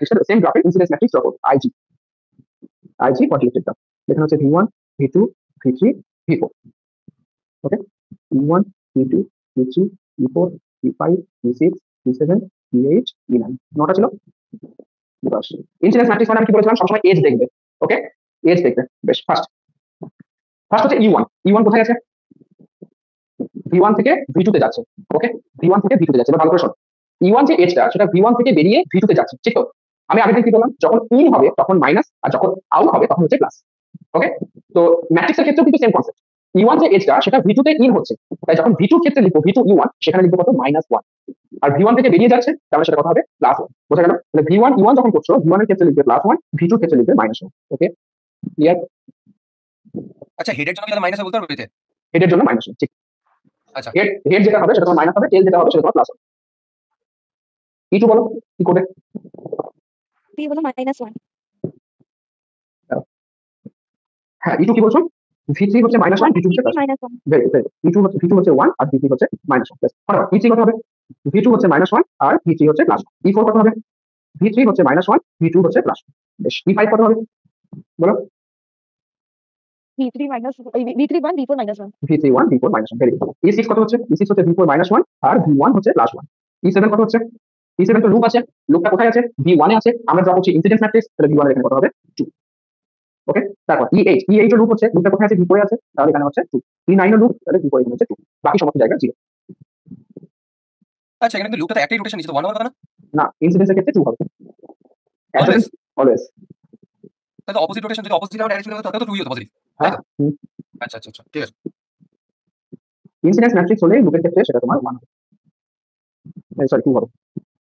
ম্যাট্রিক্সটা same গ্রাফের incidence matrix draw করব IG for selected graph. এখানে হচ্ছে V1 V2 V3 V4। ওকে, V1 V2 V3 V4 V5 V6 V7 V8 V9 নটা ছিল। বাস, incidence matrix মানে আমি কি বলেছিলাম সবসময় এজ দেখবে। ওকে, এজ দেখবে। বেশ, ফার্স্ট হচ্ছে E1 কোথায় আছে? V1 থেকে V2 তে যাচ্ছে। ওকে, V1 থেকে V2 তে যাচ্ছে। এবার ভালো করে শোনো, E1 যে এজটা সেটা V1 থেকে বেরিয়ে V2 তে যাচ্ছে, ঠিক তো? আমি আগের দিন কি বললাম, যখন ইন হবে তখন মাইনাস, আর যখন আউট হবে তখন হচ্ছে প্লাস। ওকে, তো ম্যাট্রিক্সের ক্ষেত্রেও কিন্তু সেম কনসেপ্ট। E1 যে এজটা সেটা V2 তে ইন হচ্ছে, তাই যখন V2 এর ক্ষেত্রে লিখবো V2 E1, সেখানে লিখবো কত? -1। আর V1 থেকে বেরিয়ে যাচ্ছে, তাহলে সেটা কত হবে? +1। বোঝা গেল? তাহলে V1 E1 যখন করছো, V1 এর ক্ষেত্রে লিখবে +1, V2 এর ক্ষেত্রে লিখবে -1। ওকে, ক্লিয়ার? আচ্ছা, হেডের জন্য তাহলে মাইনাস বলতে পারবে এতে? হেডের জন্য -1, ঠিক। আচ্ছা, হেড যেটা হবে সেটা তোমার মাইনাস হবে, টেল যেটা হবে সেটা তোমার প্লাস হবে। E2 বলো কি করবে? P হলো -1। হ্যাঁ, E2 কি বলছো? V3 হচ্ছে -1, V2 হচ্ছে +1। Very good. V2 হচ্ছে 1 আর V3 হচ্ছে -1। বেশ, ফটাফট। E3 কত হবে? V2 হচ্ছে -1 আর V3 হচ্ছে +1। E4 কত হবে? V3 হচ্ছে -1, V2 হচ্ছে +1। বেশ, E5 কত হবে বলো? V3 1 V4 -1। V3 1 V4 -1। Very good. E6 কত হচ্ছে? E6 হচ্ছে V4 -1 আর V1 হচ্ছে +1। E7 কত হচ্ছে? E7 তো লুপ আছে, লুপটা কোথায় আছে? V1 এ আছে। আমরা যা করছি ইনসিডেন্স ম্যাট্রিক্স, তাহলে V1 এর এখানে কত হবে? 2। ওকে, তারপর E8 এর লুপ হচ্ছে, লুপটা কোথায় আছে? V4 এ আছে, তাহলে এখানে হচ্ছে 2। E9 এর লুপ, তাহলে V4 এখানে হচ্ছে 2। বাকি সমস্ত জায়গা 0। আচ্ছা, এখানে কিন্তু লুপটা তো একটাই রোটেশন নিচ্ছে, তো 1 হবে না? না, ইনসিডেন্সের ক্ষেত্রে 2 হবে। অলওয়েজ? অলওয়েজ। তাহলে অপোজিট রোটেশন যদি অপোজিট আমার ডাইরেকশন হবে তাহলে তো 2 হতো পজিটিভ, তাই হ্যাঁ, তো? আচ্ছা আচ্ছা আচ্ছা, ঠিক আছে। ইনসিডেন্স ম্যাট্রিক্স হলে লুপের ক্ষেত্রে সেটা তোমার 1 হবে, সরি 2 হবে।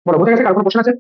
বলো, বোঝা গেছে? কার কোনো কোশ্চেন আছে?